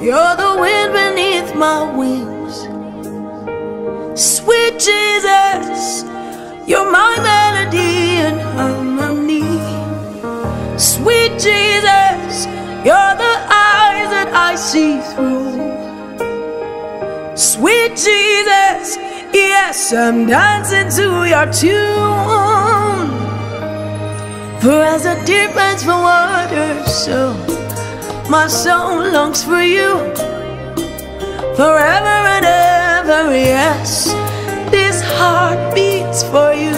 You're the wind beneath my wings. Sweet Jesus, you're my melody and harmony. Sweet Jesus, you're the eyes that I see through. Sweet Jesus, yes, I'm dancing to your tune. For as the deer pants for water, so my soul longs for you. Forever and ever, yes, this heart beats for you.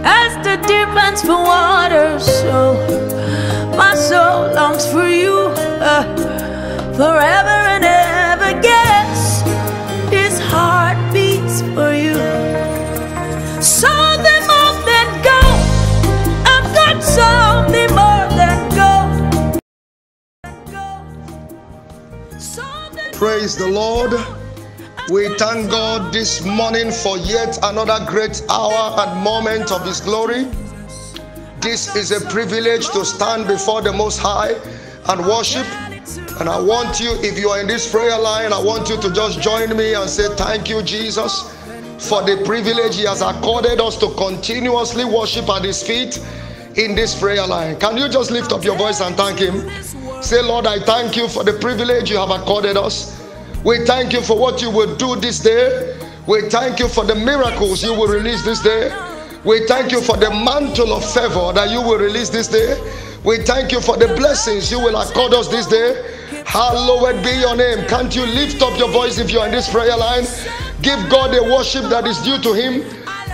As the deer pants for water, so my soul longs for you. Forever and ever, yes, this heart beats for you. Something more than gold, I've got something more than gold. Praise the Lord. We thank God this morning for yet another great hour and moment of His glory. This is a privilege to stand before the Most High and worship. And I want you, if you are in this prayer line, I want you to just join me and say, thank you, Jesus, for the privilege He has accorded us to continuously worship at His feet in this prayer line. Can you just lift up your voice and thank Him? Say, Lord, I thank you for the privilege you have accorded us. We thank you for what you will do this day. We thank you for the miracles you will release this day. We thank you for the mantle of favor that you will release this day. We thank you for the blessings you will accord us this day. Hallowed be your name. Can't you lift up your voice if you are in this prayer line? Give God a worship that is due to Him.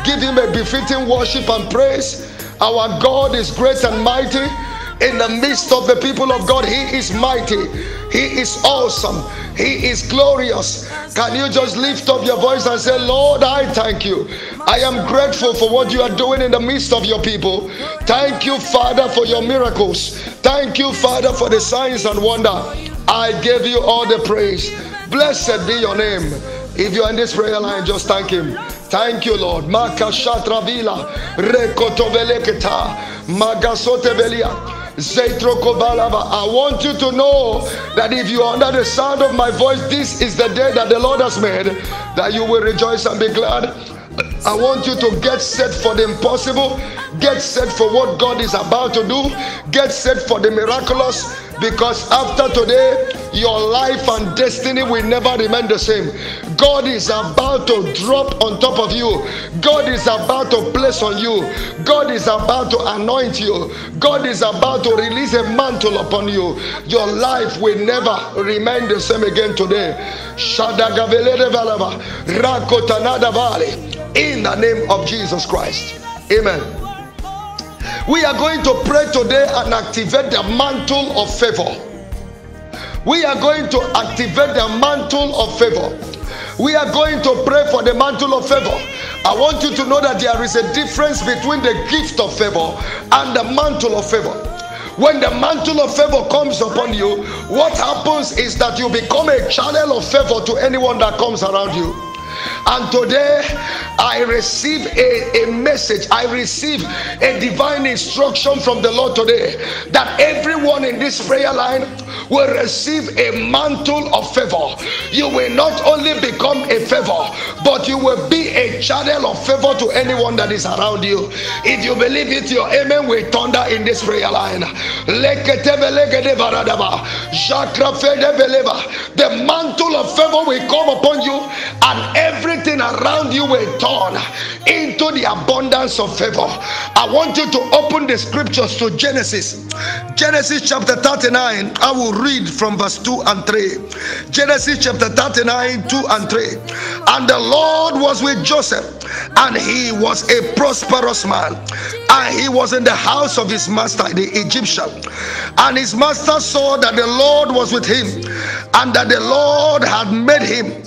Give Him a befitting worship and praise. Our God is great and mighty. In the midst of the people of God, He is mighty. He is awesome. He is glorious. Can you just lift up your voice and say, Lord, I thank you. I am grateful for what you are doing in the midst of your people. Thank you, Father, for your miracles. Thank you, Father, for the signs and wonder. I give you all the praise. Blessed be your name. If you are in this prayer line, just thank Him. Thank you, Lord. Makashatravila, rekotoveleketa, magasotevelia. I want you to know that if you are under the sound of my voice, this is the day that the Lord has made, that you will rejoice and be glad. I want you to get set for the impossible. Get set for what God is about to do. Get set for the miraculous, because after today, your life and destiny will never remain the same. God is about to drop on top of you. God is about to place on you. God is about to anoint you. God is about to release a mantle upon you. Your life will never remain the same again today. In the name of Jesus Christ. Amen. We are going to pray today and activate the mantle of favor. We are going to activate the mantle of favor. We are going to pray for the mantle of favor. I want you to know that there is a difference between the gift of favor and the mantle of favor. When the mantle of favor comes upon you, what happens is that you become a channel of favor to anyone that comes around you. And today I receive a message. I receive a divine instruction from the Lord today, that everyone in this prayer line will receive a mantle of favor. You will not only become a favor, but you will be a channel of favor to anyone that is around you. If you believe it, your amen will thunder in this prayer line. The mantle of favor will come upon you, and everything around you will turn into the abundance of favor. I want you to open the scriptures to Genesis chapter 39. I will read from verse 2 and 3. Genesis chapter 39, 2 and 3. And the Lord was with Joseph, and he was a prosperous man, and he was in the house of his master the Egyptian. And his master saw that the Lord was with him, and that the Lord had made him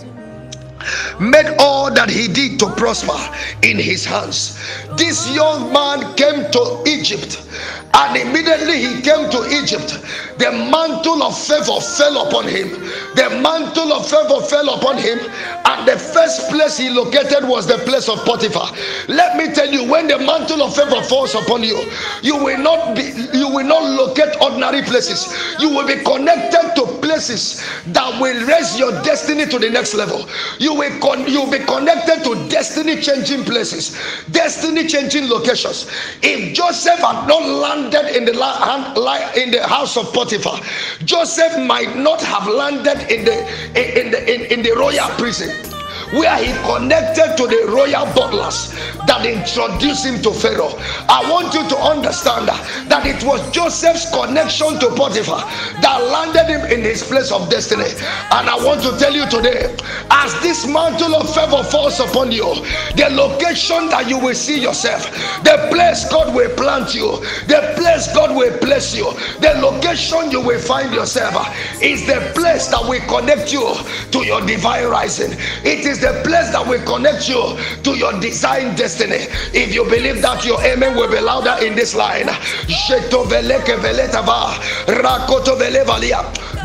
made all that he did to prosper in his hands. This young man came to Egypt, and immediately he came to Egypt, the mantle of favor fell upon him. The mantle of favor fell upon him, and the first place he located was the place of Potiphar. Let me tell you, when the mantle of favor falls upon you, you will not locate ordinary places. You will be connected to places that will raise your destiny to the next level. You will be connected to destiny changing places, destiny changing locations. If Joseph had not landed in the house of Potiphar, Joseph might not have landed in the royal prison, where he connected to the royal butlers that introduced him to Pharaoh. I want you to understand that it was Joseph's connection to Potiphar that landed him in his place of destiny. And I want to tell you today, as this mantle of favor falls upon you, the location that you will see yourself, the place God will plant you, the place God will place you, the location you will find yourself is the place that will connect you to your divine rising. It is the place that will connect you to your designed destiny. If you believe that, your amen will be louder in this line.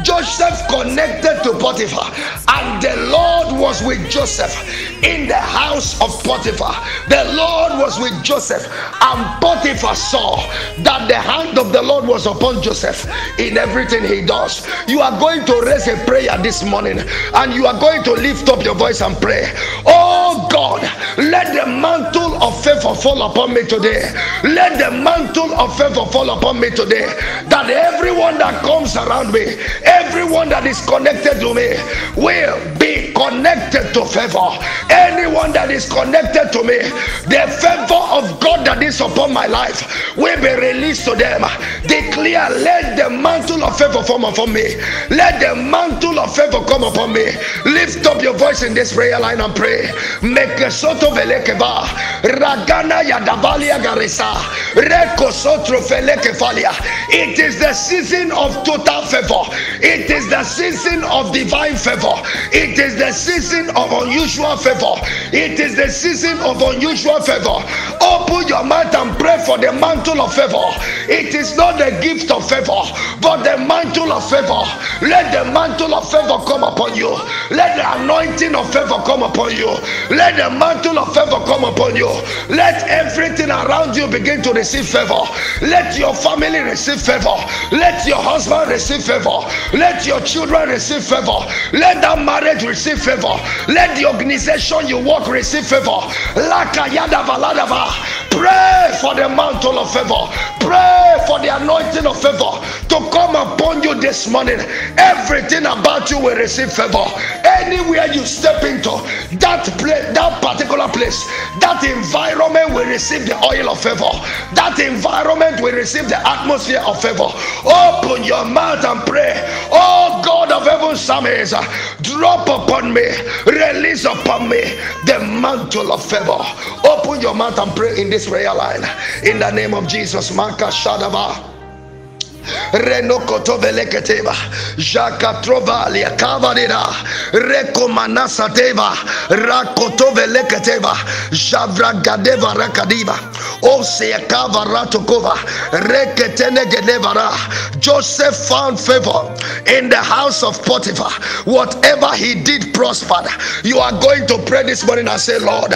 Joseph connected to Potiphar, and the Lord was with Joseph in the house of Potiphar. The Lord was with Joseph, and Potiphar saw that the hand of the Lord was upon Joseph in everything he does. You are going to raise a prayer this morning, and you are going to lift up your voice and pray. Oh God, let the mantle of favor fall upon me today. Let the mantle of favor fall upon me today, that everyone that comes around me, everyone that is connected to me, will be connected to favor. Anyone that is connected to me, the favor of God that is upon my life will be released to them. Declare, let the mantle of favor come upon me. Let the mantle of favor come upon me. Lift up your voice in this prayer line and pray. Mekesoto velekeba, ragana yadabalia garesa, rekosotro velekefalia. It is the season of total favor. It is the season of divine favor. It is the season of unusual favor. It is the season of unusual favor. Open your mouth and pray for the mantle of favor. It is not the gift of favor, but the mantle of favor. Let the mantle of favor come upon you. Let the anointing of favor come upon you. Let the mantle of favor come upon you. Let everything around you begin to receive favor. Let your family receive favor. Let your husband receive favor. Let your children receive favor. Let that marriage receive favor. Let the organization you work receive favor. Pray for the mantle of favor. Pray for the anointing of favor to come upon you this morning. Everything about you will receive favor. Anywhere you step into, that place, that particular place, that environment will receive the oil of favor. That environment will receive the atmosphere of favor. Open your mouth and pray. Oh God of heaven's armies, drop upon me, release upon me the mantle of favor. Open your mouth and pray in this prayer line. In the name of Jesus. Maka Shadaba. Renokoto veleketeva, Jakatrovalia Kavarina, Rekomanasa Teva, Rakoto veleketeva, Javragadeva Rakadiva, Oseakava Ratokova, Reketenegedevara. Joseph found favor in the house of Potiphar. Whatever he did prospered. You are going to pray this morning and say, Lord,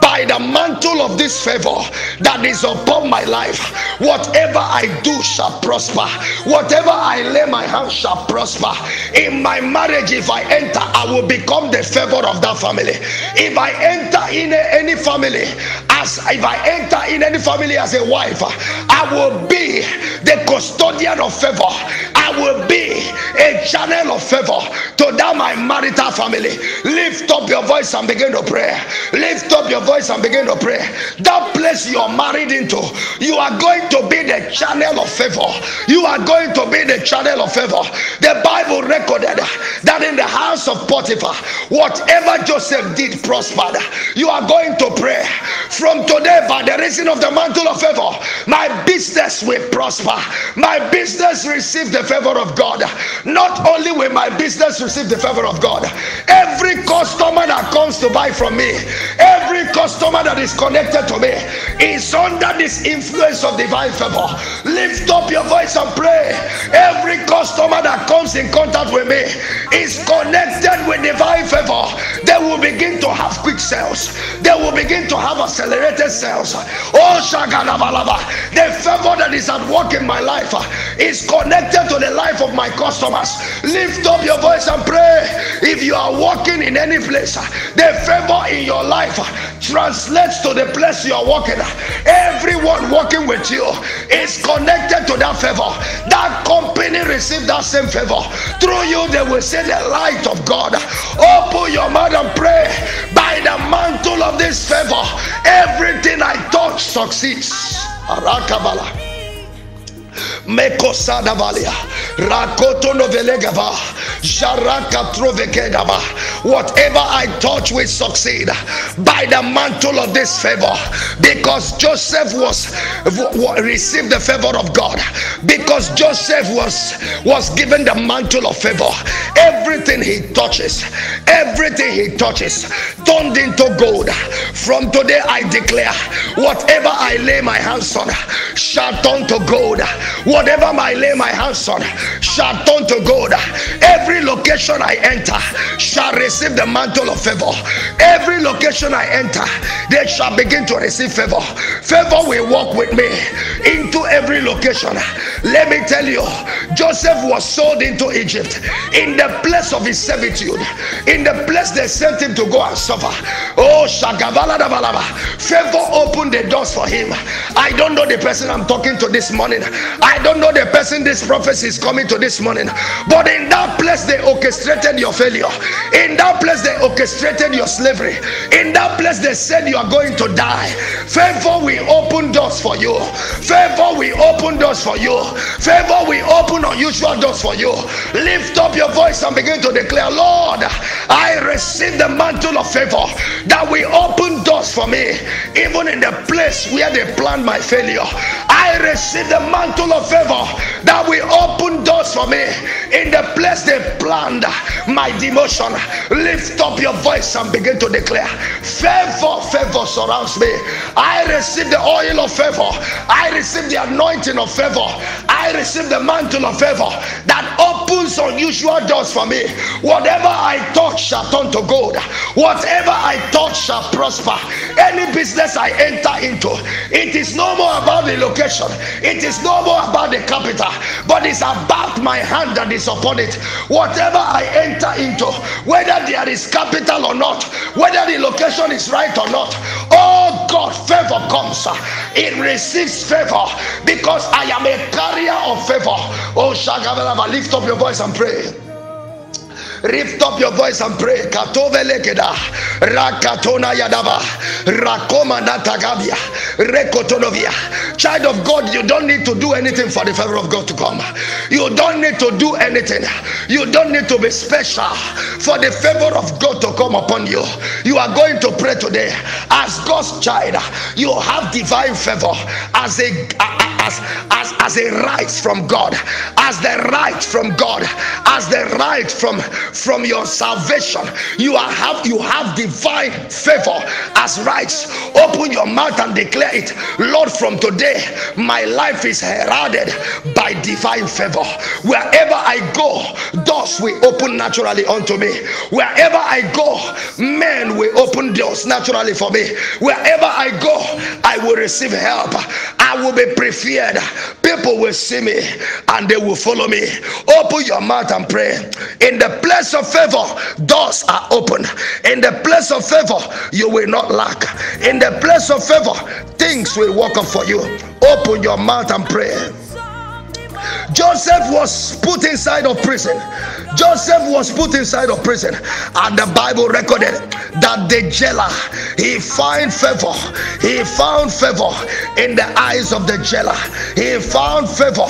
by the mantle of this favor that is upon my life, whatever I do shall prosper. Whatever I lay my hands shall prosper. In my marriage, if I enter, I will become the favor of that family. If I enter in any family as a wife, I will be the custodian of favor. I will be a channel of favor to that my marital family. Lift up your voice and begin to pray. Lift up your voice and begin to pray. That place you are married into, you are going to be the channel of favor. You are going to be the channel of favor. The Bible recorded that in the house of Potiphar, whatever Joseph did prospered. You are going to pray from today, by the reason of the mantle of favor, my business will prosper. My business receive the favor of God, not only will my business receive the favor of God, every customer that comes to buy from me, every customer that is connected to me is under this influence of divine favor. Lift up your voice and pray. Every customer that comes in contact with me is connected with divine favor. They will begin to have quick sales. They will begin to have accelerated sales. Oh, Shagalabalaba. The favor that is at work in my life is connected to the life of my customers. Lift up your voice and pray. If you are walking in any place, the favor in your life translates to the place you are walking. Everyone walking with you is connected to that favor. That company received that same favor. Through you, they will see the light of God. Open your mouth and pray. By the mantle of this favor, everything I touch succeeds. Arakabala. Mekosada Valia, Rakoto Novelegava, Jaraka Trovekedaba. Whatever I touch will succeed by the mantle of this favor. Because Joseph received the favor of God. Because Joseph was given the mantle of favor. Everything he touches turned into gold. From today I declare, whatever I lay my hands on shall turn to gold. Whatever I lay my hands on shall turn to gold. Every location I enter shall receive the mantle of favor. Every location I enter, they shall begin to receive favor. Favor will walk with me into every location. Let me tell you, Joseph was sold into Egypt in the place of his servitude, in the place they sent him to go and suffer. Oh, Shagavala Dabalaba. Favor opened the doors for him. I don't know the person I'm talking to this morning. I don't know the person this prophecy is coming to this morning, but in that place they orchestrated your failure. In that place they orchestrated your slavery. In that place they said you are going to die. Favor will open doors for you. Favor will open doors for you. Favor will open unusual doors for you. Lift up your voice and begin to declare, Lord, I receive the mantle of favor that will open doors for me, even in the place where they planned my failure. I receive the mantle of favor that will open doors for me in the place they planned my demotion. Lift up your voice and begin to declare, favor surrounds me. I receive the oil of favor. I receive the anointing of favor. I receive the mantle of favor that opens unusual doors for me. Whatever I touch shall turn to gold. Whatever I touch shall prosper. Any business I enter into, it is no more about the location. It is no more about the capital, but it's about my hand that is upon it. Whatever I enter into, whether there is capital or not, whether the location is right or not, oh God, favor comes. It receives favor because I am a carrier of favor. Oh Shagabalaba, lift up your voice and pray. Lift up your voice and pray. Katovelekeda, Rakatona Yadaba, Rakoma Natagabia, Rekotonovia. Child of God, you don't need to do anything for the favor of God to come. You don't need to do anything. You don't need to be special for the favor of God to come upon you. You are going to pray today. As God's child, you have divine favor as a right from God, as the right from God, as the right from your salvation. You have divine favor as rights. Open your mouth and declare it. Lord, from today my life is heralded by divine favor. Wherever I go, doors will open naturally unto me. Wherever I go, men will open doors naturally for me. Wherever I go, I will receive help. I will be preferred. People will see me and they will follow me. Open your mouth and pray. In the place of favor, doors are open. In the place of favor, you will not lack. In the place of favor, things will work up for you. Open your mouth and pray. Joseph was put inside of prison. Joseph was put inside of prison, and the Bible recorded that the jailer, he found favor. He found favor in the eyes of the jailer. He found favor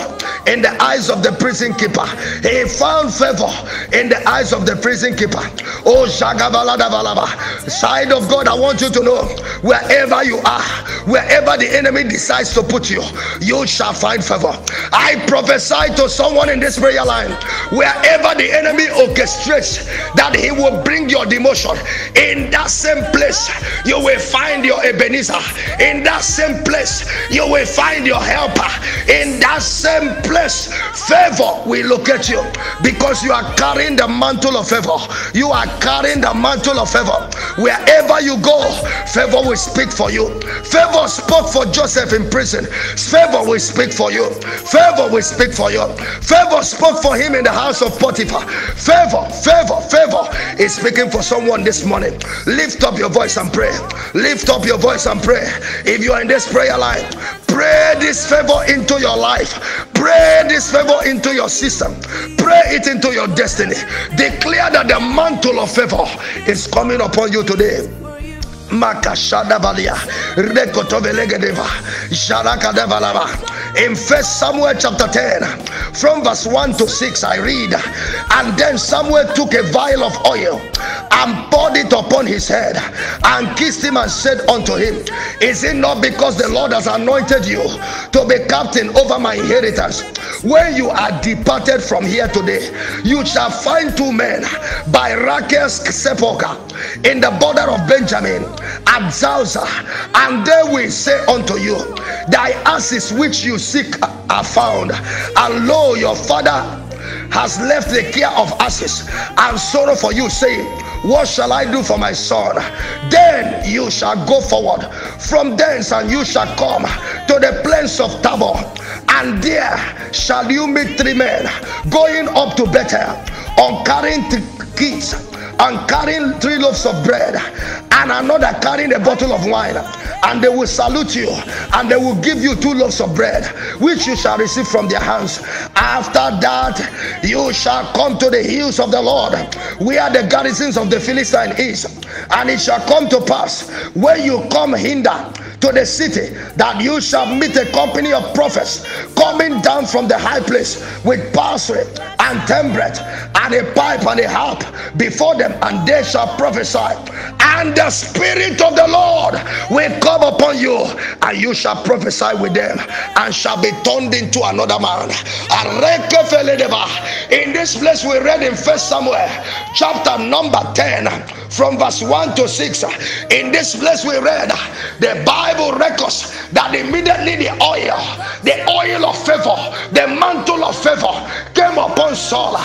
in the eyes of the prison keeper. He found favor in the eyes of the prison keeper. Oh, side of God, I want you to know, wherever you are, wherever the enemy decides to put you, you shall find favor. I prophesy to someone in this prayer line, wherever the enemy orchestrates that he will bring your demotion, in that same place you will find your Ebenezer. In that same place you will find your helper. In that same place favor will locate you, because you are carrying the mantle of favor. You are carrying the mantle of favor. Wherever you go, favor will speak for you. Favor spoke for Joseph in prison. Favor will speak for you. Favor will speak for you. Favor spoke for him in the house of Potiphar. Favor is speaking for someone this morning. Lift up your voice and pray. Lift up your voice and pray. If you are in this prayer line, pray this favor into your life. Pray this favor into your system. Pray it into your destiny. Declare that the mantle of favor is coming upon you today. In 1 Samuel chapter 10 from verse 1 to 6 I read, and then Samuel took a vial of oil and poured it upon his head and kissed him and said unto him, is it not because the Lord has anointed you to be captain over my inheritance? When you are departed from here today, you shall find 2 men by Rachel's sepulchre in the border of Benjamin at Zalza, and they will say unto you, thy asses which you seek are found, and lo, your father has left the care of asses and sorrow for you, saying, what shall I do for my son? Then you shall go forward from thence, and you shall come to the plains of Tabor, and there shall you meet 3 men going up to Bethel, on carrying kids, and carrying 3 loaves of bread, and another carrying a bottle of wine, and they will salute you, and they will give you 2 loaves of bread, which you shall receive from their hands. After that you shall come to the hills of the Lord, where the garrisons of the Philistine is, and it shall come to pass, when you come hinder to the city, that you shall meet a company of prophets coming down from the high place with parsley and timbrel and a pipe and a harp before them, and they shall prophesy, and the Spirit of the Lord will come upon you, and you shall prophesy with them, and shall be turned into another man. In this place we read in 1 Samuel chapter number 10 from verse 1 to 6. In this place we read, the Bible records that immediately the oil of favor, the mantle of favor came upon Saul.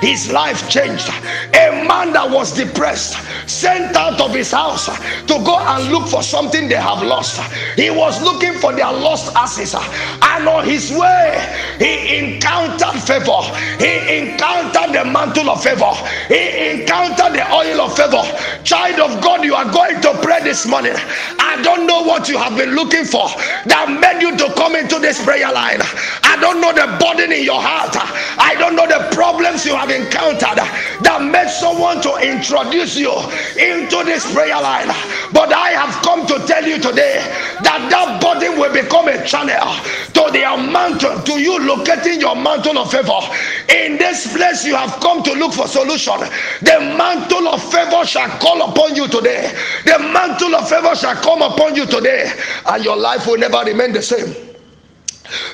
His life changed. A man that was depressed, sent out of his house to go and look for something they have lost. He was looking for their lost asses, and on his way he encountered favor. He encountered the mantle of favor. He encountered the oil of favor. Child of God, you are going to pray this morning. I don't know what you have been looking for that made you to come into this prayer line. I don't know the burden in your heart. I don't know the problems you have encountered that made someone to introduce you into this prayer line. But I have come to tell you today that that burden will become a channel to their mantle, to you locating your mantle of favor. In this place you have come to look for solution. The mantle of favor shall call upon you today. The mantle of favor shall come upon you today, and your life will never remain the same.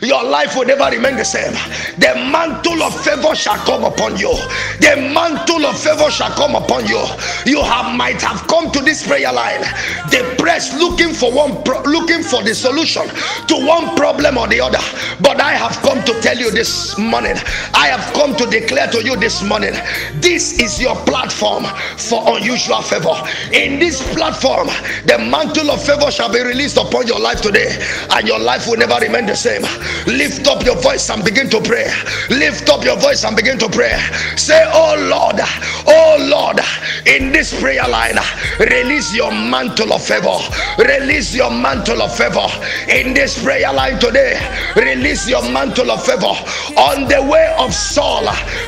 Your life will never remain the same. The mantle of favor shall come upon you. The mantle of favor shall come upon you. You might have come to this prayer line depressed, looking for the solution to one problem or the other. But I have come to tell you this morning, I have come to declare to you this morning, this is your platform for unusual favor. In this platform, the mantle of favor shall be released upon your life today, and your life will never remain the same. Lift up your voice and begin to pray. Lift up your voice and begin to pray. Say, oh Lord, in this prayer line, release your mantle of favor. Release your mantle of favor in this prayer line today. Release your mantle of favor. On the way of Saul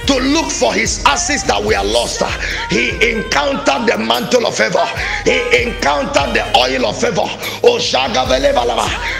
to look for his asses that were lost, he encountered the mantle of favor. He encountered the oil of favor.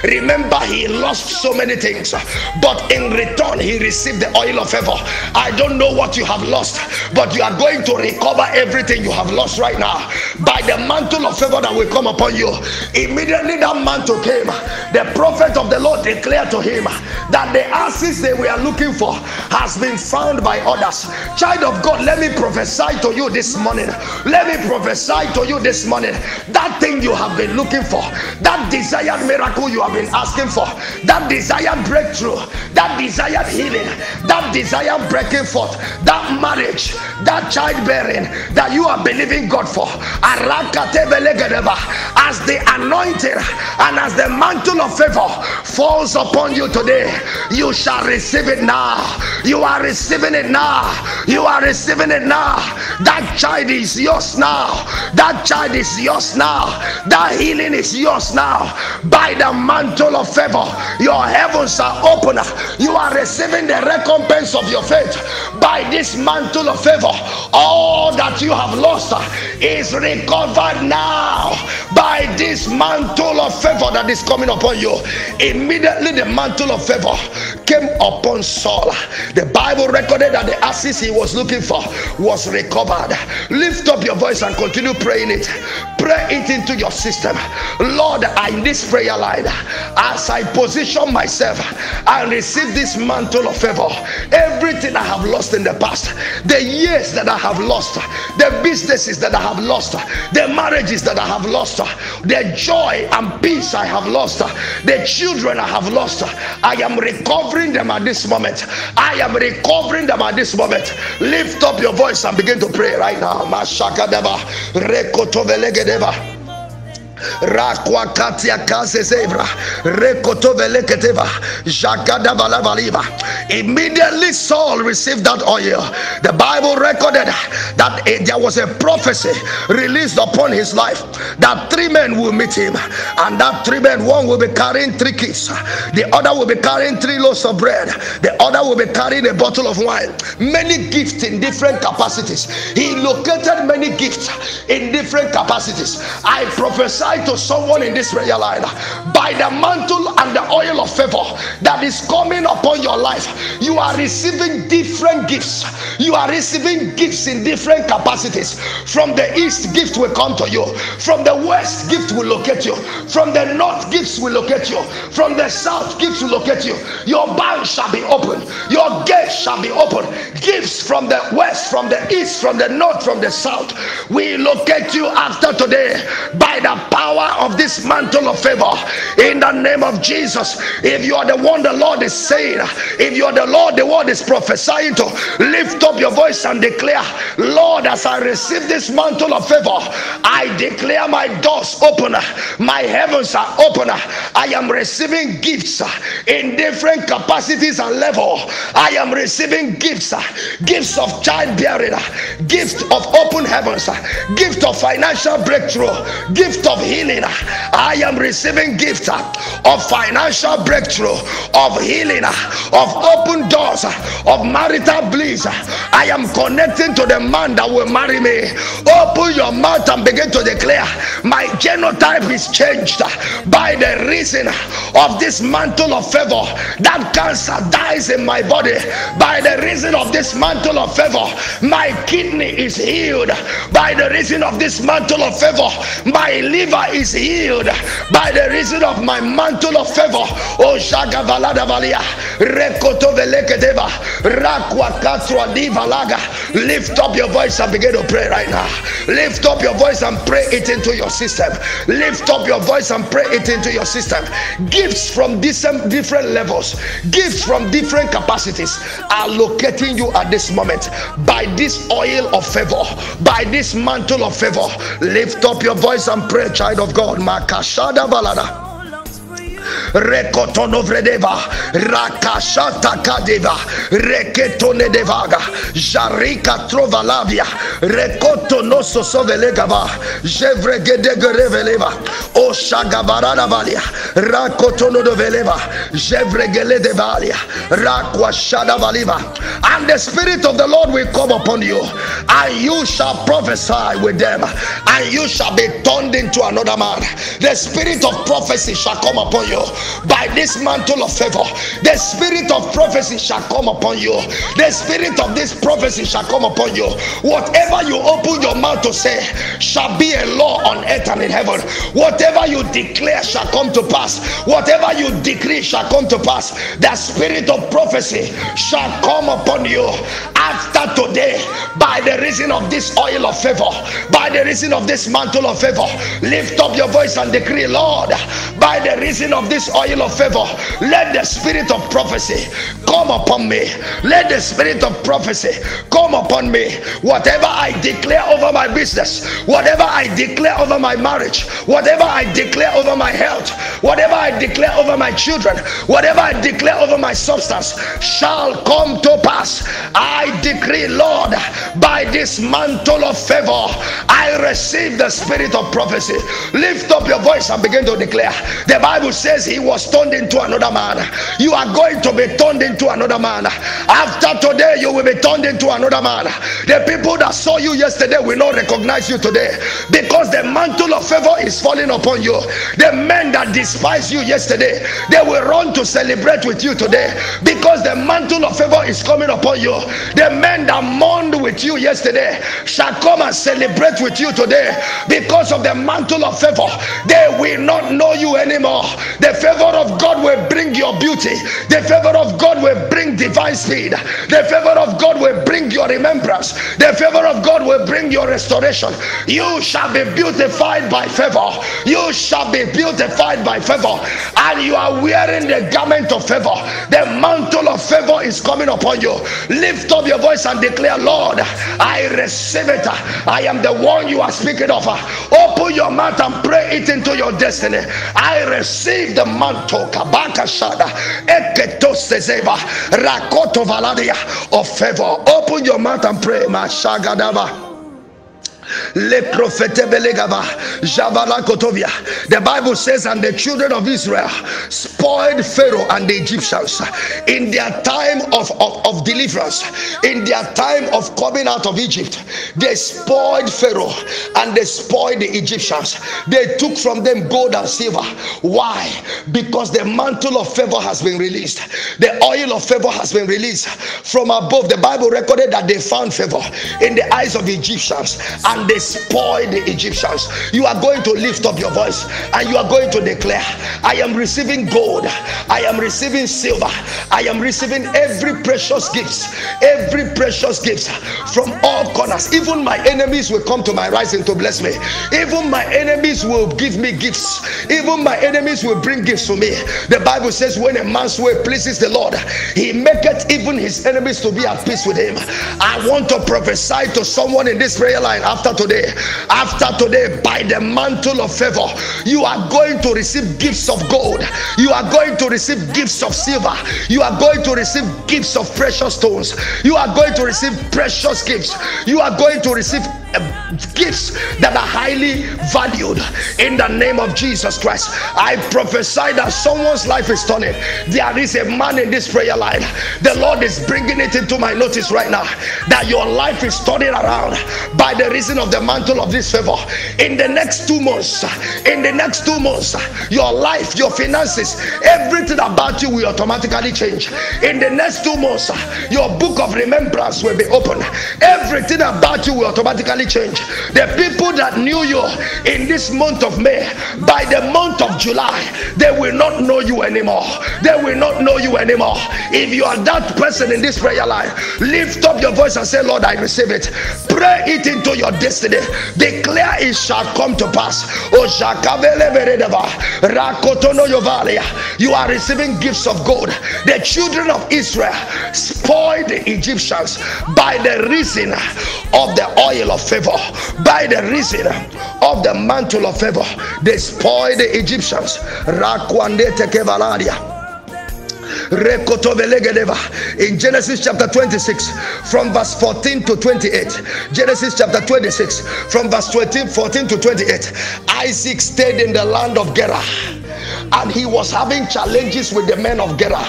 Remember, he lost so many things, but in return he received the oil of favor. I don't know what you have lost, but you are going to recover everything you have lost right now by the mantle of favor that will come upon you. Immediately that mantle came, the prophet of the Lord declared to him that the asses they were looking for has been found by others. Child of God, let me prophesy to you this morning. Let me prophesy to you this morning. That thing you have been looking for, that desired miracle you have been asking for, that desired breakthrough, that desired healing, that desired breaking forth, that marriage, that childbearing that you are believing God for, as the anointing and as the mantle of favor falls upon you today, you shall receive it now. You are receiving it now. You are receiving it now. That child is yours now. That child is yours now. That healing is yours now. By the mantle of favor, your heavens are open. You are receiving the recompense of your faith. By this mantle of favor, all that you have lost is recovered now. By this mantle of favor that is coming upon you, immediately the mantle of favor came upon Saul. The Bible recorded that the asses he was looking for was recovered. Lift up your voice and continue praying it. Pray it into your system. Lord, in this prayer line, as I position myself and receive this mantle of favor, everything I have lost in the past, the years that I have lost, the businesses that I have lost, the marriages that I have lost, the joy and peace I have lost, the children I have lost, I am recovering them at this moment. I am recovering them at this moment. Lift up your voice and begin to pray right now. Mashakadeva rekotovelegedeva Rakwakatia Kasezebra Rekotoveleketeva Jagada Balavaliva. Immediately Saul received that oil. The Bible recorded that there was a prophecy released upon his life that 3 men will meet him, and that 3 men, one will be carrying 3 kids, the other will be carrying 3 loaves of bread, the other will be carrying a bottle of wine. Many gifts in different capacities. He located many gifts in different capacities. I prophesy to someone in this prayer line, by the mantle and the oil of favor that is coming upon your life, you are receiving different gifts. You are receiving gifts in different capacities. From the east, gift will come to you. From the west, gift will locate you. From the north, gifts will locate you. From the south, gifts will locate you. Your bank shall be open. Your gate shall be open. Gifts from the west, from the east, from the north, from the south will locate you after today by the power of this mantle of favor in the name of Jesus. If you are the one the Lord is saying, if you are the Lord the word is prophesying to, lift up your voice and declare, Lord, as I receive this mantle of favor, I declare my doors open, my heavens are open. I am receiving gifts in different capacities and level. I am receiving gifts, gifts of childbearing, gift of open heavens, gift of financial breakthrough, gift of healing. I am receiving gifts of financial breakthrough, of healing, of open doors, of marital bliss. I am connecting to the man that will marry me. Open your mouth and begin to declare, my genotype is changed by the reason of this mantle of favor. That cancer dies in my body by the reason of this mantle of favor. My kidney is healed by the reason of this mantle of favor. My liver is healed by the reason of my mantle of favor. Oh, Shagavalada Valia, Rekoto Velekedeva, Rakwakatua Divalaga. Lift up your voice and begin to pray right now. Lift up your voice and pray it into your system. Lift up your voice and pray it into your system. Gifts from different levels, gifts from different capacities are locating you at this moment by this oil of favor, by this mantle of favor. Lift up your voice and pray, child of God. Makashada balada. rekotono vredeva, rakashata kadeva, reketone devaga, jarika trovalavia, rekotono sosovelegava, jevregedegereveleva, o shagabarada valia, rakotono doveleva, jevregele devalia, rakwashada valiva. And the Spirit of the Lord will come upon you, and you shall prophesy with them, and you shall be turned into another man. The spirit of prophecy shall come upon you by this mantle of favor. The spirit of prophecy shall come upon you. The spirit of this prophecy shall come upon you. Whatever you open your mouth to say shall be a law on earth and in heaven. Whatever you declare shall come to pass. Whatever you decree shall come to pass. The spirit of prophecy shall come upon you after today by the reason of this oil of favor, by the reason of this mantle of favor. Lift up your voice and decree, Lord, by the reason of this oil of favor, let the spirit of prophecy come upon me. Let the spirit of prophecy come upon me. Whatever I declare over my business, whatever I declare over my marriage, whatever I declare over my health, whatever I declare over my children, whatever I declare over my substance shall come to pass. I decree, Lord, by this mantle of favor, I receive the spirit of prophecy. Lift up your voice and begin to declare. The Bible says he was turned into another man. You are going to be turned into another man. After today, you will be turned into another man. The people that saw you yesterday will not recognize you today, because the mantle of favor is falling upon you. The men that despised you yesterday, they will run to celebrate with you today, because the mantle of favor is coming upon you. The men that mourned with you yesterday shall come and celebrate with you today, because of the mantle of favor. They will not know you anymore. The favor of God will bring your beauty. The favor of God will bring divine speed. The favor of God will bring your remembrance. The favor of God will bring your restoration. You shall be beautified by favor. You shall be beautified by favor. And you are wearing the garment of favor. The mantle of favor is coming upon you. Lift up your voice and declare, Lord, I receive it. I am the one you are speaking of. Open your mouth and pray it into your destiny. I receive the mantle kabaka shada eketosezeva rakoto valadia of favor. Open your mouth and pray. Mashagadava. The Bible says, and the children of Israel spoiled Pharaoh and the Egyptians in their time of deliverance, in their time of coming out of Egypt. They spoiled Pharaoh and they spoiled the Egyptians. They took from them gold and silver. Why? Because the mantle of favor has been released. The oil of favor has been released from above. The Bible recorded that they found favor in the eyes of the Egyptians, and they spoiled the Egyptians. You are going to lift up your voice and you are going to declare, I am receiving gold, I am receiving silver, I am receiving every precious gifts from all corners. Even my enemies will come to my rising to bless me. Even my enemies will give me gifts. Even my enemies will bring gifts to me. The Bible says, when a man's way pleases the Lord, he maketh even his enemies to be at peace with him. I want to prophesy to someone in this prayer line after today, by the mantle of favor, you are going to receive gifts of gold. You are going to receive gifts of silver. You are going to receive gifts of precious stones. You are going to receive precious gifts. You are going to receive gifts that are highly valued in the name of Jesus Christ. I prophesy that someone's life is turning. There is a man in this prayer line. The Lord is bringing it into my notice right now that your life is turning around by the reason of the mantle of this favor. In the next 2 months, your life, your finances, everything about you will automatically change. In the next 2 months, your book of remembrance will be open. Everything about you will automatically change. The people that knew you in this month of May, by the month of July, they will not know you anymore. They will not know you anymore. If you are that person in this prayer line, lift up your voice and say, Lord, I receive it. Pray it into your destiny. Declare it shall come to pass. You are receiving gifts of gold. The children of Israel spoiled the Egyptians by the reason of the oil of favor. by the reason of the mantle of favor, they spoiled the Egyptians. In Genesis chapter 26 from verse 14 to 28. Genesis chapter 26 from verse 14 to 28. Isaac stayed in the land of Gerar, and he was having challenges with the men of Gerar.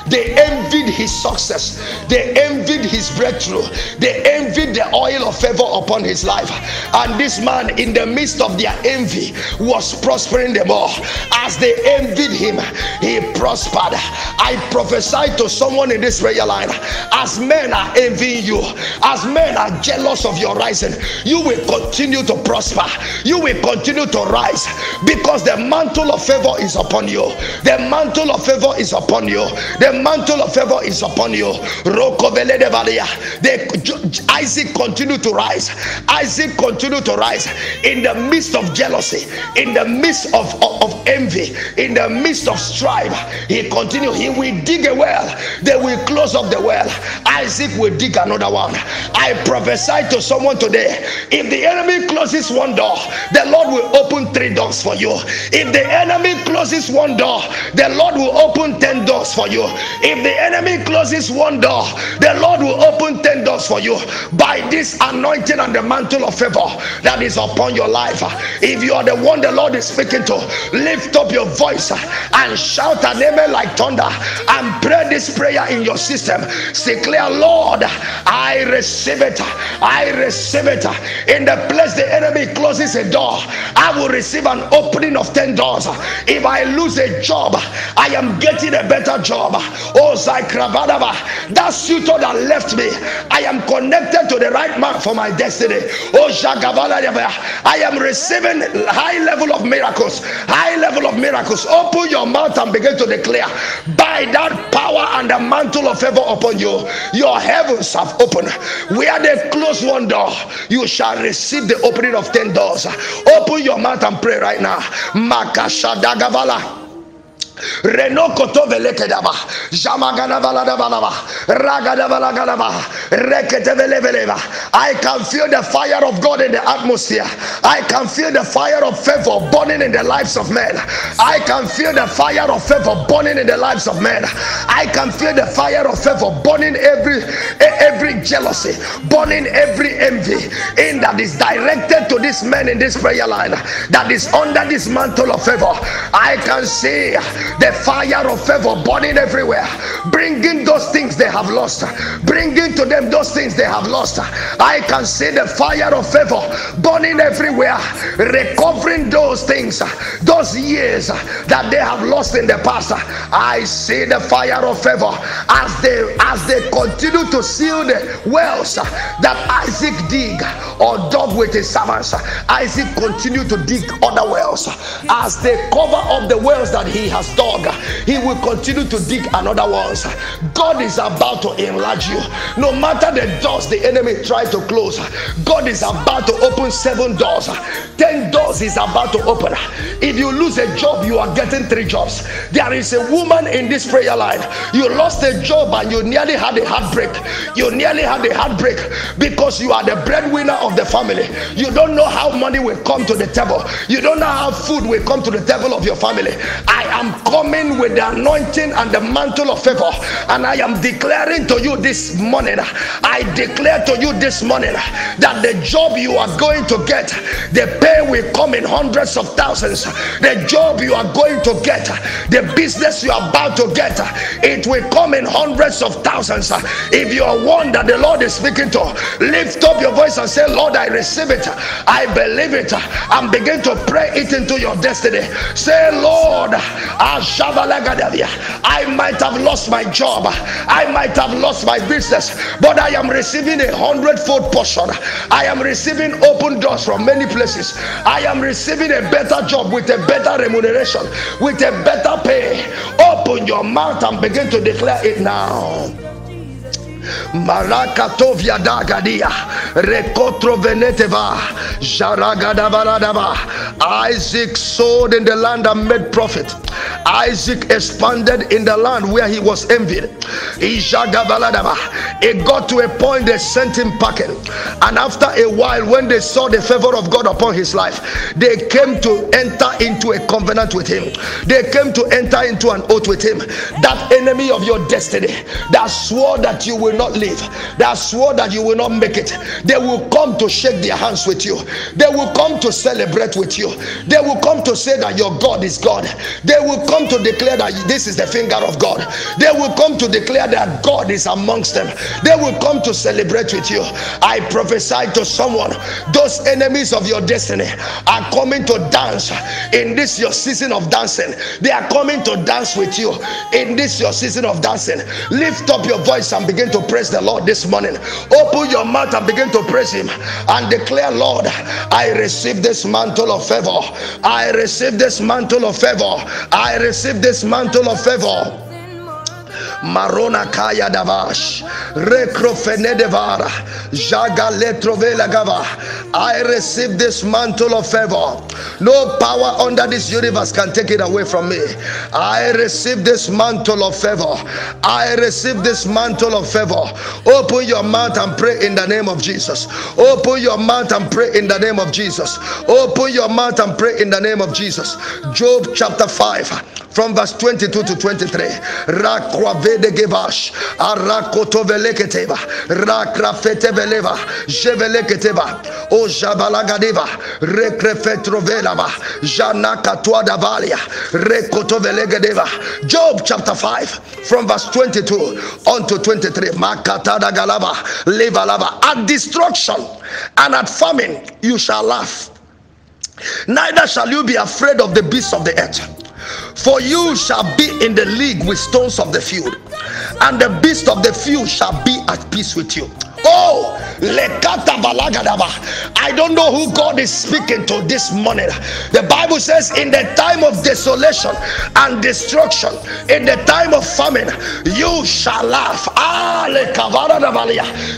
They envied his success. They envied his breakthrough. They envied the oil of favor upon his life. And this man, in the midst of their envy, was prospering them all. As they envied him, he prospered. I prophesy to someone in this prayer line, as men are envying you, as men are jealous of your rising, you will continue to prosper. You will continue to rise, because the mantle of favor is upon you. The mantle of favor is upon you. The mantle of favor is upon you. Isaac continued to rise. Isaac continued to rise in the midst of jealousy, in the midst of envy, in the midst of strife. He continued. He will dig a well, they will close up the well. Isaac will dig another one. I prophesy to someone today, if the enemy closes one door, the Lord will open 3 doors for you. If the enemy closes one door, the Lord will open 10 doors for you. If the enemy closes one door, the Lord will open 10 doors for you by this anointing and the mantle of favor that is upon your life. If you are the one the Lord is speaking to, lift up your voice and shout an amen like thunder, and pray this prayer in your system. Declare, Lord, I receive it. I receive it. In the place the enemy closes a door, I will receive an opening of 10 doors. If I lose a job, I am getting a better job. Oh, Zaikravadaba, that suitor that left me, I am connected to the right man for my destiny. Oh, Jagavala, I am receiving high level of miracles. High level of miracles. Open your mouth and begin to declare, by that power and the mantle of favor upon you, your heavens have opened. Where they close one door, you shall receive the opening of 10 doors. Open your mouth and pray right now. Makashadagavala. Renokoto velekedaba, Jamagana Valadaba, Ragadavalagadaba, Reketeveleva. I can feel the fire of God in the atmosphere. I can feel the fire of favor burning in the lives of men. I can feel the fire of favor burning in the lives of men. I can feel the fire of favor burning every jealousy, burning every envy in that is directed to this man in this prayer line, that is under this mantle of favor. I can see the fire of favor burning everywhere, bringing those things they have lost, bringing to them those things they have lost. I can see the fire of favor burning everywhere, recovering those things, those years that they have lost in the past. I see the fire of favor as they continue to seal the wells that Isaac dig or dug with his servants. Isaac continued to dig other wells. As they cover up the wells that he has dug, he will continue to dig another ones. God is about to enlarge you. No matter the doors the enemy tried to close, God is about to open 7 doors. 10 doors is about to open. If you lose a job, you are getting 3 jobs. There is a woman in this prayer line, you lost a job and you nearly had a heartbreak. You nearly had a heartbreak because you are the breadwinner of the family. You don't know how money will come to the table. You don't know how food will come to the table of your family. I am coming with the anointing and the mantle of favor, and I am declaring to you this morning, I declare to you this morning that the job you are going to get, the pay will come in hundreds of thousands. The job you are going to get, the business you are about to get, it will come in hundreds of thousands. If you are one that the Lord is speaking to, lift up your voice and say, Lord, I receive it, I believe it, and begin to pray it into your destiny. Say, Lord, I might have lost my job, I might have lost my business, but I am receiving 100-fold portion. I am receiving open doors from many places. I am receiving a better job with a better remuneration, with a better pay. Open your mouth and begin to declare it now. Marakatovia dagadia, rekotro veneteva, jaragadabaradaba. Isaac sowed in the land and made profit. Isaac expanded in the land where he was envied. It got to a point they sent him packing, and after a while, when they saw the favor of God upon his life, they came to enter into a covenant with him. They came to enter into an oath with him. That enemy of your destiny that swore that you will not live, that swore that you will not make it, they will come to shake their hands with you. They will come to celebrate with you. They will come to say that your God is God. They will come to declare that this is the finger of God. They will come to declare that God is amongst them. They will come to celebrate with you. I prophesy to someone, those enemies of your destiny are coming to dance in this your season of dancing. They are coming to dance with you in this your season of dancing. Lift up your voice and begin to praise the Lord this morning. Open your mouth and begin to praise him and declare, Lord, I receive this mantle of favor. I receive this mantle of favor. I receive this mantle of favor. Marona kaya davash, rekrofene devara, jaga letrovela gava. I receive this mantle of favor. No power under this universe can take it away from me. I receive this mantle of favor. I receive this mantle of favor. Open your mouth and pray in the name of Jesus. Open your mouth and pray in the name of Jesus. Open your mouth and pray in the name of Jesus. Job chapter 5 from verse 22 to 23. Rakwavede gevash, arakotoveleketeva, rakrafeteveleva, jeveleketeva, o jabalagadeva, rekrefetrovelava, janakatwadavalia, rekotovelegadeva. Job chapter 5 from verse 22 on to 23. Makatada galava, levalava. At destruction and at famine you shall laugh, neither shall you be afraid of the beasts of the earth. For you shall be in the league with stones of the field, and the beasts of the field shall be at peace with you. Oh, I don't know who God is speaking to this morning. The Bible says, in the time of desolation and destruction, in the time of famine, you shall laugh.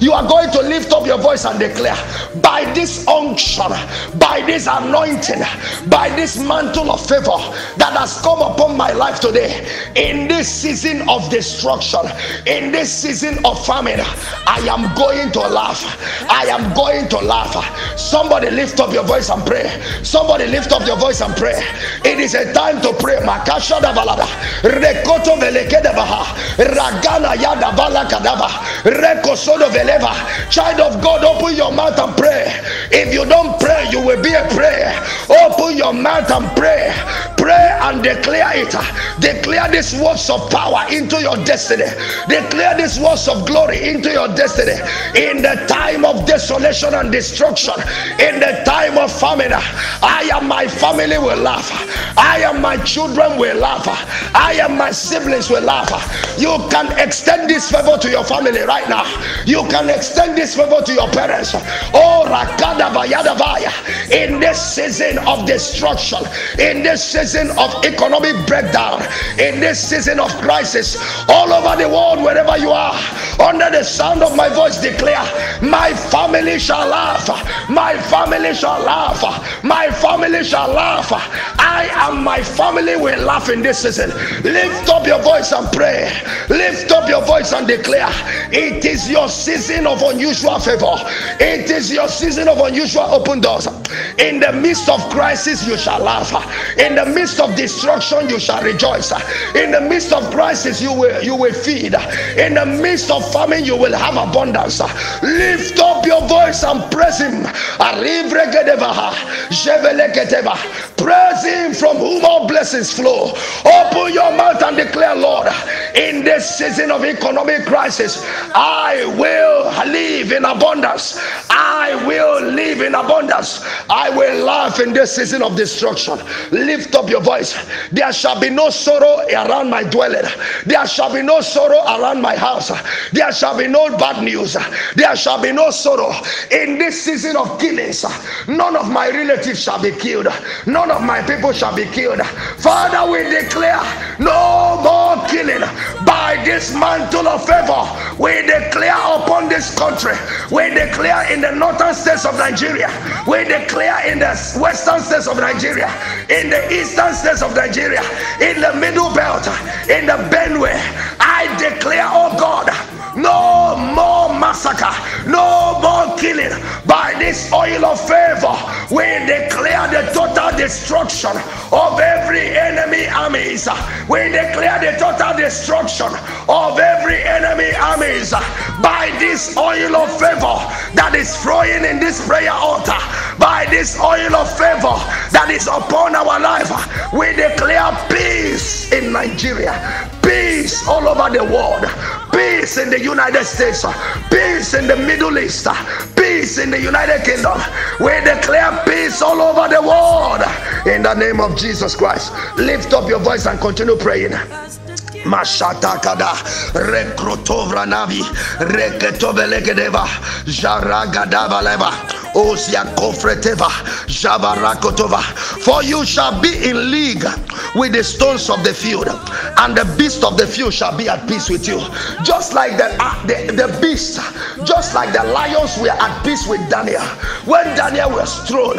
You are going to lift up your voice and declare, by this unction, by this anointing, by this mantle of favor that has come upon my life today, in this season of destruction, in this season of famine, I am going to laugh. I am going to laugh. Somebody lift up your voice and pray. Somebody lift up your voice and pray. It is a time to pray. Makasha da balada, rekoto velekede baha, ragana yada balakadava, rekosodo veleva. Child of God, open your mouth and pray. If you don't pray, you will be a prayer. Open your mouth and pray. Pray and declare it. Declare these words of power into your destiny. Declare these words of glory into your destiny. In the time of desolation and destruction, in the time of famine, I and my family will laugh. I and my children will laugh. I and my siblings will laugh. You can extend this favor to your family right now. You can extend this favor to your parents. Oh, Rakada Vayadavaya. In this season of destruction, in this season of economic breakdown, in this season of crisis, all over the world, wherever you are, under the sound of my voice, declare, my family shall laugh. My family shall laugh. My family shall laugh. I and my family will laugh in this season. Lift up your voice and pray. Lift up your voice and declare, it is your season of unusual favor. It is your season of unusual open doors. In the midst of crisis, you shall laugh. In the midst of destruction, you shall rejoice. In the midst of crisis, you will feed. In the midst of famine, you will have abundance. Lift up your voice and praise him. Praise him from whom all blessings flow. Open your mouth and declare, Lord, in this season of economic crisis, I will live in abundance. I will live in abundance. I will laugh in this season of destruction. Lift up your voice. There shall be no sorrow around my dwelling. There shall be no sorrow around my house. There shall be no bad news. There shall be no sorrow in this season of killings. None of my relatives shall be killed. None of my people shall be killed. Father, we declare no more killing. By by this mantle of favor, we declare upon this country, we declare in the northern states of Nigeria, we declare in the western states of Nigeria, in the eastern states of Nigeria, in the middle belt, in the Benue. I declare, oh God, no more massacre, no more killing. By this oil of favor, we declare the total destruction of every enemy armies. We declare the total destruction of every enemy armies. By this oil of favor that is flowing in this prayer altar, by this oil of favor that is upon our life, we declare peace in Nigeria, peace all over the world, peace in the United States, peace in the Middle East, peace in the United Kingdom. We declare peace all over the world in the name of Jesus Christ. Lift up your voice and continue praying. Mashata kada rekrotovra navi reketovelegedeva jaragadava leva osia kofreteva jabarakotova. For you shall be in league with the stones of the field, and the beasts of the field shall be at peace with you. Just like the beasts, just like the lions were at peace with Daniel when Daniel was thrown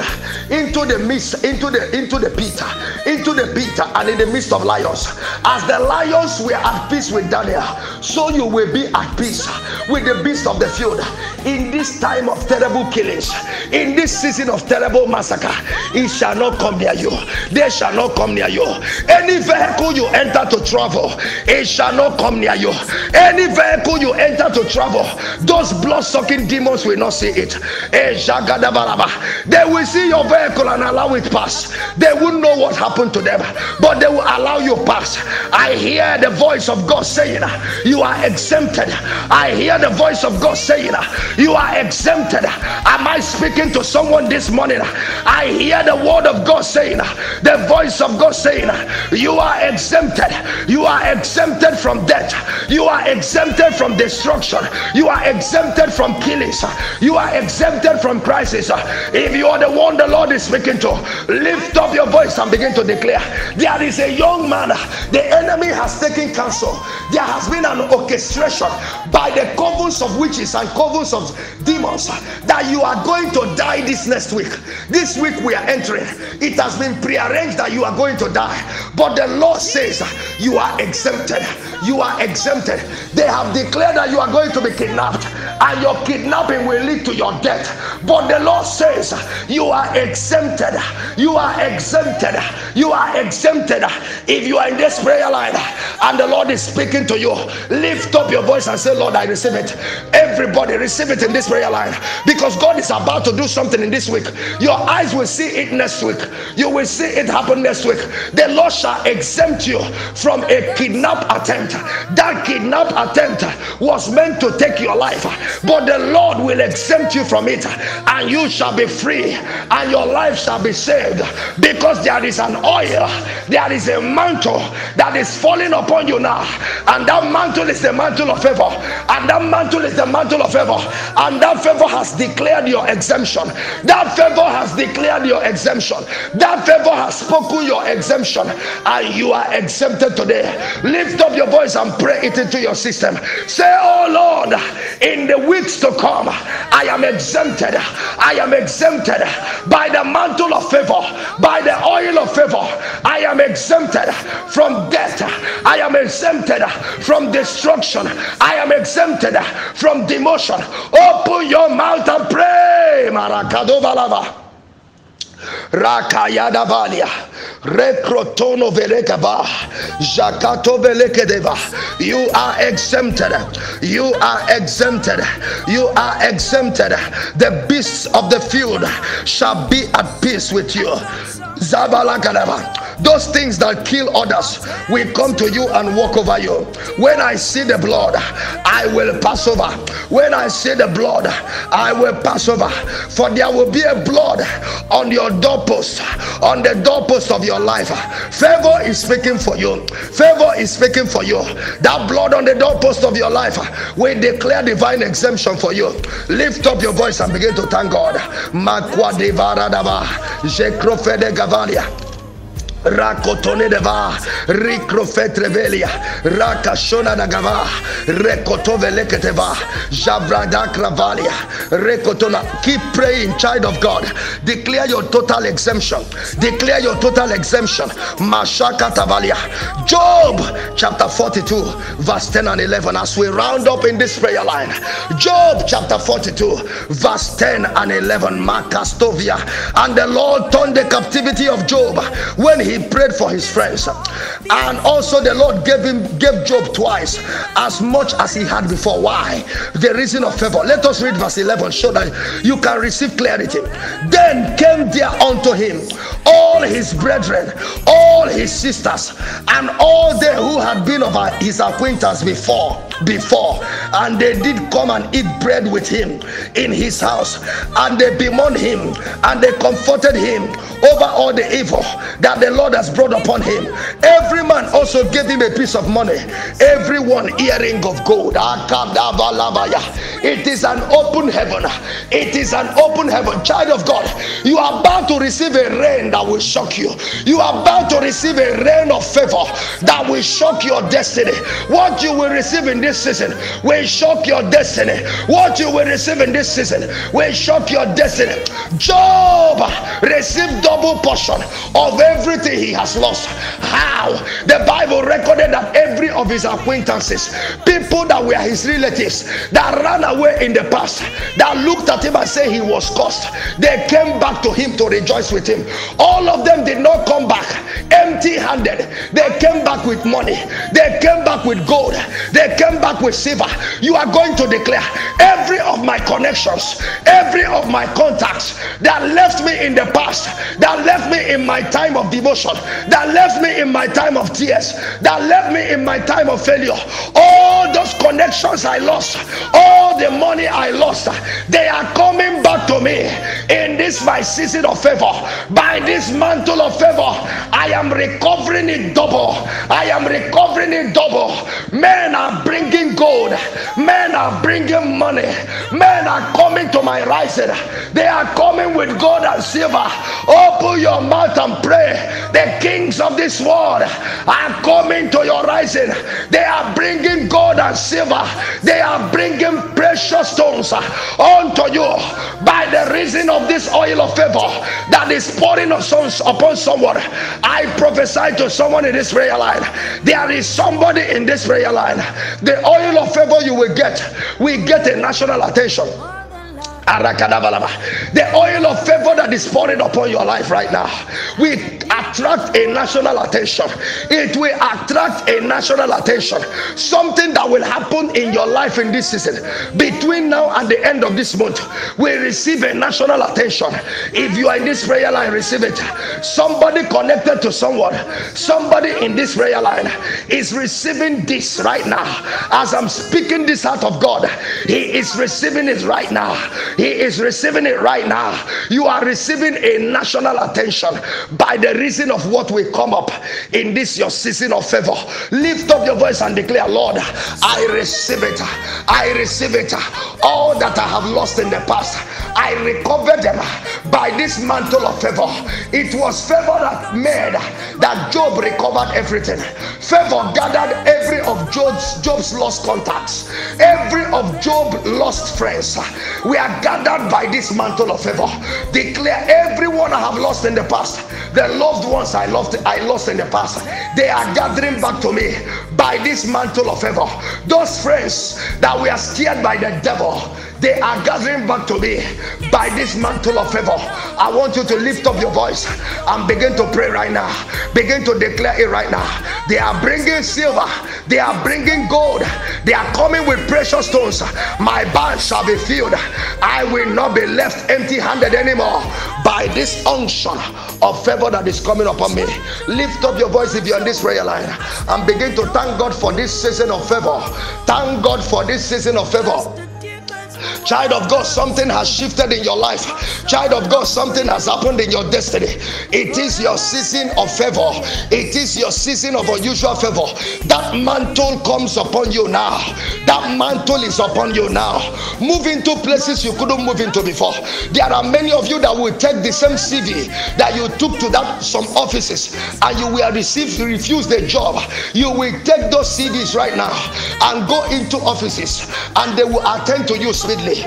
into the midst, into the pit, and in the midst of lions. As the lions were at peace with Daniel, so you will be at peace with the beasts of the field. In this time of terrible killings, in this season of terrible massacre, it shall not come near you. They shall not come near you. Any vehicle you enter to travel, it shall not come near you. Any vehicle you enter to travel, those blood-sucking demons will not see it. They will see your vehicle and allow it pass. They won't know what happened to them, but they will allow you pass. I hear the voice of God saying, you are exempted. I hear the voice of God saying, you are exempted. Am I speaking to someone this morning? I hear the word of God saying, the voice of God saying, you are exempted. You are exempted from death. You are exempted from destruction. You are exempted from killings. You are exempted from crisis. If you are the one the Lord is speaking to, lift up your voice and begin to declare. There is a young man, the enemy has taken counsel. There has been an orchestration by the covens of witches and covens of demons that you are going to die this next week. This week we are entering, it has been prearranged that you are going to die, but the Lord says you are exempted. You are exempted. They have declared that you are going to be kidnapped, and your kidnapping will lead to your death, but the Lord says you are exempted. You are exempted. You are exempted. If you are in this prayer line and the Lord is speaking to you, lift up your voice and say, Lord, I receive it. Everybody receive it in this prayer line, because God is about to do something in this week. Your eyes will see it next week. You will see it happen next week. The Lord shall exempt you from a kidnap attempt. That kidnap attempt was meant to take your life, but the Lord will exempt you from it, and you shall be free, and your life shall be saved, because there is an oil, there is a mantle that is falling upon you now, and that mantle is the mantle of favor, and that mantle is the mantle of favor, and that favor has declared your exemption. That favor has declared your exemption. That favor has spoken your exemption, and you are exempted today. Lift up your voice and pray it into your system. Say, oh Lord, in the weeks to come, I am exempted. I am exempted by the mantle of favor, by the oil of favor. I am exempted from death. I am exempted from destruction. I am exempted from demotion. Open your mouth and pray. Marakadovalava. Rakayada Valia Rekrotono Velekaba Jakato Velekedeva. You are exempted. You are exempted. You are exempted. The beasts of the field shall be at peace with you. Zabalagadava. Those things that kill others will come to you and walk over you. When I see the blood, I will pass over. When I see the blood, I will pass over. For there will be a blood on your doorpost, on the doorpost of your life. Favor is speaking for you. Favor is speaking for you. That blood on the doorpost of your life will declare divine exemption for you. Lift up your voice and begin to thank God. Makwa devaradava, jekrofede gavalia. Rakotone deva, Rikrofetrevelia, Rakashona Nagava, Rekotoveleketeva, Javrada Kravalia, Rekotona. Keep praying, child of God. Declare your total exemption. Declare your total exemption. Mashaka Tavalia. Job chapter 42, verse 10 and 11. As we round up in this prayer line, Job chapter 42, verse 10 and 11. Makastovia. And the Lord turned the captivity of Job when he prayed for his friends, and also the Lord gave Job twice as much as he had before. Why? The reason of favor. Let us read verse 11 so that you can receive clarity. Then came there unto him all his brethren, all his sisters, and all they who had been of his acquaintance before, and they did come and eat bread with him in his house, and they bemoaned him, and they comforted him over all the evil that the Lord has brought upon him. Every man also gave him a piece of money, every one earring of gold. It is an open heaven. It is an open heaven. Child of God, you are about to receive a rain that will shock you. You are about to receive a rain of favor that will shock your destiny. What you will receive in this season will shock your destiny. What you will receive in this season will shock your destiny. Job received double portion of everything he has lost. How? The Bible recorded that every of his acquaintances, people that were his relatives, that ran away in the past, that looked at him and said he was cursed, they came back to him to rejoice with him. All of them did not come back empty-handed. They came back with money. They came back with gold. They came back with silver. You are going to declare, every of my connections, every of my contacts that left me in the past, that left me in my time of devotion, that left me in my time of tears, that left me in my time of failure, all those connections I lost, all the money I lost, they are coming back to me in this my season of favor. By this mantle of favor, I am recovering it double. I am recovering it double. Men are bringing gold, men are bringing money, men are coming to my rising. They are coming with gold and silver. Open your mouth and pray. The kings of this world are coming to your rising. They are bringing gold and silver. They are bringing precious stones unto you by the reason of this oil of favor that is pouring upon someone. I prophesy to someone in this prayer line. There is somebody in this prayer line. The oil of favor you will get a national attention. The oil of favor that is pouring upon your life right now will attract a national attention. It will attract a national attention. Something that will happen in your life in this season between now and the end of this month will receive a national attention. If you are in this prayer line, receive it. Somebody connected to someone, somebody in this prayer line is receiving this right now. As I'm speaking this out of God, he is receiving it right now. He is receiving it right now. You are receiving a national attention by the reason of what will come up in this your season of favor. Lift up your voice and declare, Lord, I receive it. I receive it. All that I have lost in the past, I recover them by this mantle of favor. It was favor that made that Job recovered everything. Favor gathered every of Job's lost contacts, every of Job's lost friends. We are gathered by this mantle of favor. Declare, everyone I have lost in the past, the loved ones I lost in the past, they are gathering back to me by this mantle of favor. Those friends that were scared by the devil, they are gathering back to me by this mantle of favor. I want you to lift up your voice and begin to pray right now. Begin to declare it right now. They are bringing silver, they are bringing gold, they are coming with precious stones. My barn shall be filled. I will not be left empty-handed anymore by this unction of favor that is coming upon me. Lift up your voice if you're on this prayer line and begin to thank God for this season of favor. Thank God for this season of favor. Child of God, something has shifted in your life. Child of God, something has happened in your destiny. It is your season of favor. It is your season of unusual favor. That mantle comes upon you now. That mantle is upon you now. Move into places you couldn't move into before. There are many of you that will take the same CV that you took to some offices, and you will refuse the job. You will take those CVs right now and go into offices, and they will attend to you speedily.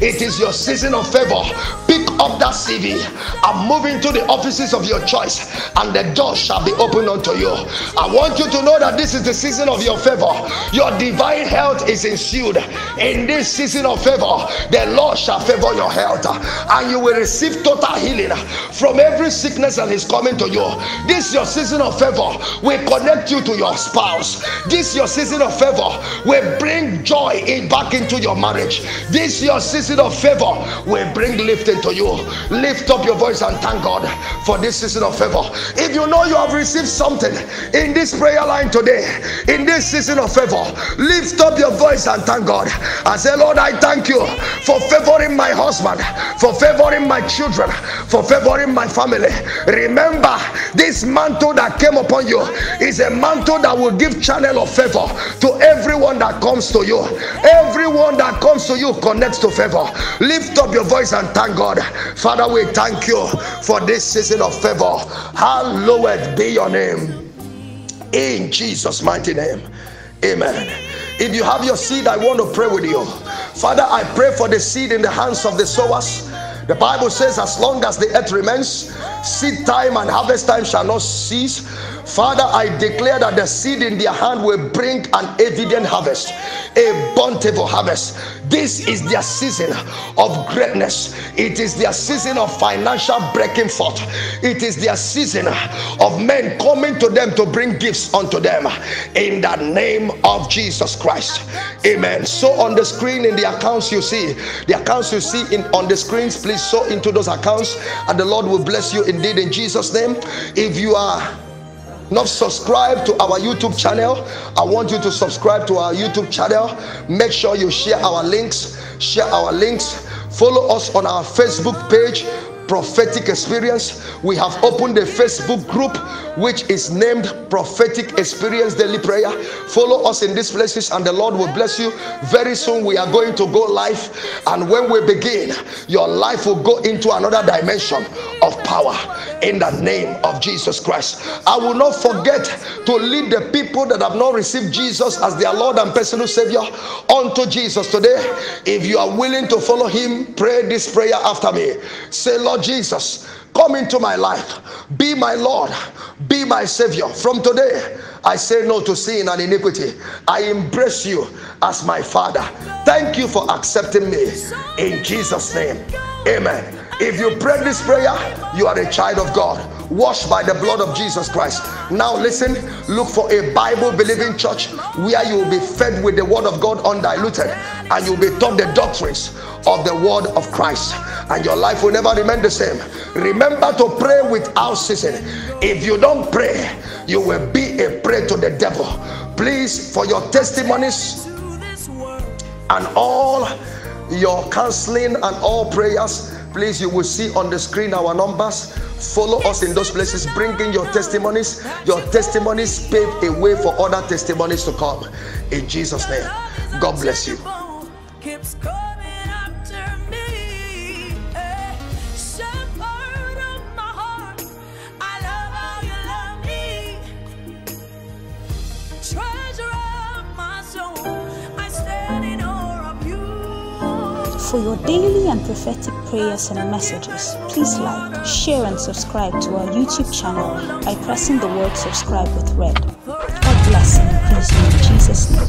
It is your season of favor. Pick up that CV and move into the offices of your choice, and the door shall be opened unto you. I want you to know that this is the season of your favor. Your divine health is ensued. In this season of favor, the Lord shall favor your health, and you will receive total healing from every sickness that is coming to you. This your season of favor will connect you to your spouse. This your season of favor will bring joy back into your marriage. This your season of favor will bring lift into you. Lift up your voice and thank God for this season of favor. If you know you have received something in this prayer line today, in this season of favor, lift up your voice and thank God and say, Lord, I thank you for favoring my husband, for favoring my children, for favoring my family. Remember, this mantle that came upon you is a mantle that will give channel of favor to everyone that comes to you. Everyone that comes to you connects to favor. Lift up your voice and thank God. Father, we thank you for this season of favor. Hallowed be your name. In Jesus' mighty name. Amen. If you have your seed, I want to pray with you. Father, I pray for the seed in the hands of the sowers. The Bible says, as long as the earth remains, seed time and harvest time shall not cease. Father, I declare that the seed in their hand will bring an evident harvest, a bountiful harvest. This is their season of greatness. It is their season of financial breaking forth. It is their season of men coming to them to bring gifts unto them. In the name of Jesus Christ. Amen. So on the screen, in the accounts you see, on the screens, please sow into those accounts, and the Lord will bless you indeed in Jesus' name. If you are not subscribed to our YouTube channel, I want you to subscribe to our YouTube channel. Make sure you share our links. Follow us on our Facebook page, Prophetic Experience. We have opened a Facebook group which is named Prophetic Experience Daily Prayer. Follow us in these places and the Lord will bless you. Very soon we are going to go live, and when we begin, your life will go into another dimension of power in the name of Jesus Christ. I will not forget to lead the people that have not received Jesus as their Lord and personal Savior unto Jesus today. If you are willing to follow him, pray this prayer after me. Say, Lord Jesus, come into my life. Be my Lord. Be my Savior. From today, I say no to sin and iniquity. I embrace you as my Father. Thank you for accepting me. In Jesus' name, amen. If you pray this prayer, you are a child of God, washed by the blood of Jesus Christ. Now listen, look for a Bible-believing church where you will be fed with the word of God undiluted, and you will be taught the doctrines of the word of Christ, and your life will never remain the same. Remember to pray without ceasing. If you don't pray, you will be a prey to the devil. Please, for your testimonies and all your counseling and all prayers, please, you will see on the screen our numbers. Follow us in those places. Bring in your testimonies. Your testimonies pave a way for other testimonies to come. In Jesus' name, God bless you. For your daily and prophetic prayers and messages, please like, share and subscribe to our YouTube channel by pressing the word subscribe with red. God bless and praise you in Jesus' name.